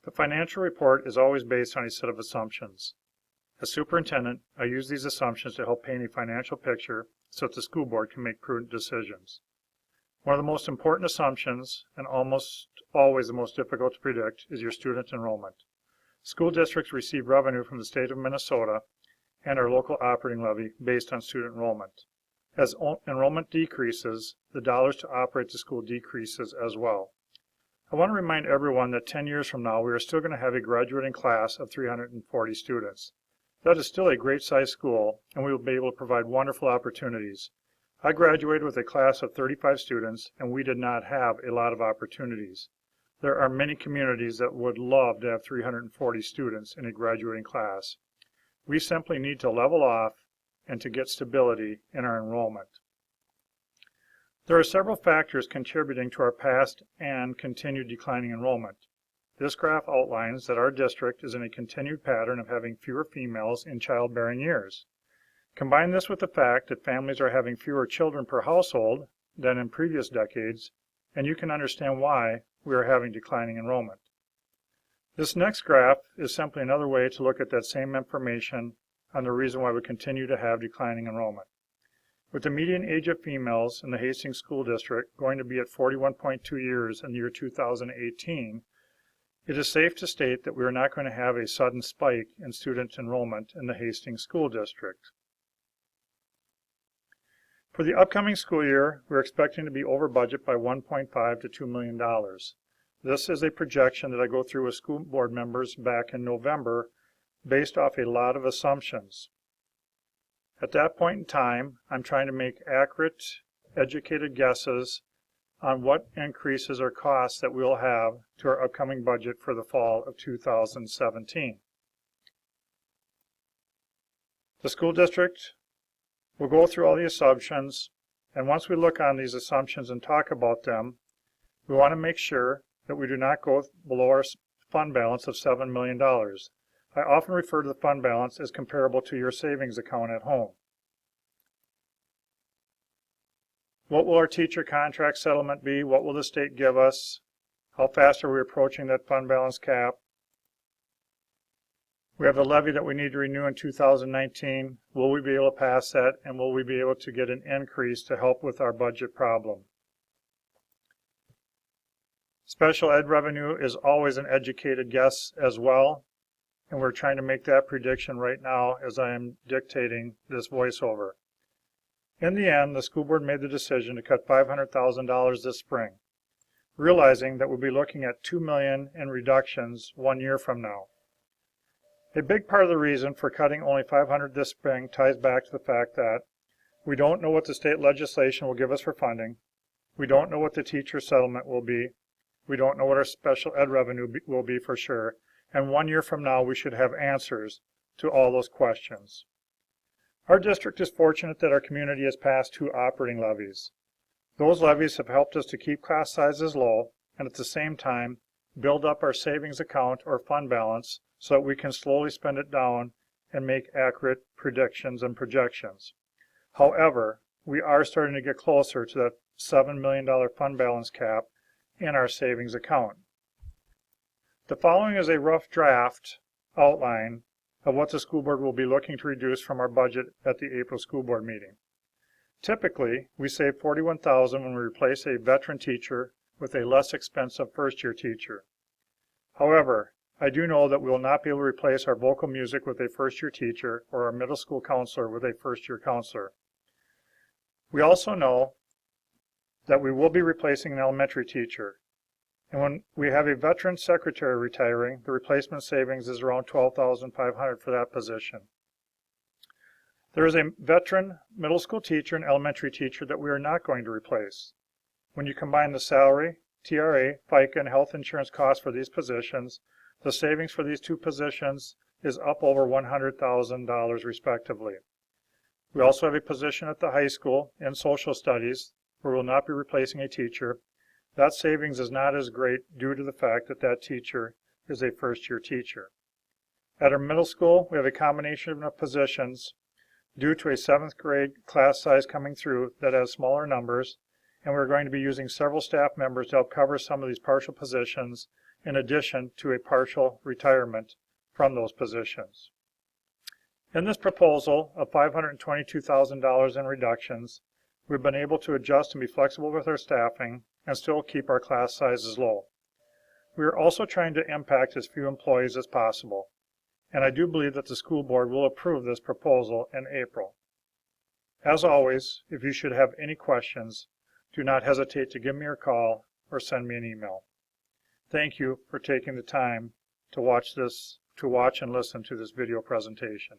A financial report is always based on a set of assumptions. As superintendent, I use these assumptions to help paint a financial picture so that the school board can make prudent decisions. One of the most important assumptions, and almost always the most difficult to predict, is your student enrollment. School districts receive revenue from the state of Minnesota and our local operating levy based on student enrollment. As enrollment decreases, the dollars to operate the school decreases as well. I want to remind everyone that 10 years from now, we are still going to have a graduating class of 340 students. That is still a great sized school, and we will be able to provide wonderful opportunities. I graduated with a class of 35 students, and we did not have a lot of opportunities. There are many communities that would love to have 340 students in a graduating class. We simply need to level off and to get stability in our enrollment. There are several factors contributing to our past and continued declining enrollment. This graph outlines that our district is in a continued pattern of having fewer females in childbearing years. Combine this with the fact that families are having fewer children per household than in previous decades, and you can understand why we are having declining enrollment. This next graph is simply another way to look at that same information on the reason why we continue to have declining enrollment. With the median age of females in the Hastings School District going to be at 41.2 years in the year 2018, it is safe to state that we are not going to have a sudden spike in student enrollment in the Hastings School District. For the upcoming school year, we are expecting to be over budget by $1.5 to $2 million. This is a projection that I go through with school board members back in November based off a lot of assumptions. At that point in time, I'm trying to make accurate, educated guesses on what increases or costs that we'll have to our upcoming budget for the fall of 2017. The school district will go through all the assumptions, and once we look on these assumptions and talk about them, we want to make sure that we do not go below our fund balance of $7 million. I often refer to the fund balance as comparable to your savings account at home. What will our teacher contract settlement be? What will the state give us? How fast are we approaching that fund balance cap? We have the levy that we need to renew in 2019. Will we be able to pass that, and will we be able to get an increase to help with our budget problem? Special ed revenue is always an educated guess as well, and we're trying to make that prediction right now as I am dictating this voiceover. In the end, the school board made the decision to cut $500,000 this spring, realizing that we'll be looking at $2 million in reductions 1 year from now. A big part of the reason for cutting only $500,000 this spring ties back to the fact that we don't know what the state legislation will give us for funding, we don't know what the teacher settlement will be, we don't know what our special ed revenue will be for sure, and 1 year from now we should have answers to all those questions. Our district is fortunate that our community has passed 2 operating levies. Those levies have helped us to keep class sizes low and at the same time build up our savings account or fund balance so that we can slowly spend it down and make accurate predictions and projections. However, we are starting to get closer to that $7 million fund balance cap in our savings account. The following is a rough draft outline of what the school board will be looking to reduce from our budget at the April school board meeting. Typically, we save $41,000 when we replace a veteran teacher with a less expensive first-year teacher. However, I do know that we will not be able to replace our vocal music with a first-year teacher or our middle school counselor with a first-year counselor. We also know that we will be replacing an elementary teacher. And when we have a veteran secretary retiring, the replacement savings is around $12,500 for that position. There is a veteran middle school teacher and elementary teacher that we are not going to replace. When you combine the salary, TRA, FICA, and health insurance costs for these positions, the savings for these 2 positions is up over $100,000 respectively. We also have a position at the high school in social studies where we will not be replacing a teacher. That savings is not as great due to the fact that that teacher is a first-year teacher. At our middle school, we have a combination of positions due to a 7th grade class size coming through that has smaller numbers, and we're going to be using several staff members to help cover some of these partial positions in addition to a partial retirement from those positions. In this proposal of $522,000 in reductions, we've been able to adjust and be flexible with our staffing and still keep our class sizes low. We are also trying to impact as few employees as possible, and I do believe that the school board will approve this proposal in April. As always, if you should have any questions, do not hesitate to give me a call or send me an email. Thank you for taking the time to watch and listen to this video presentation.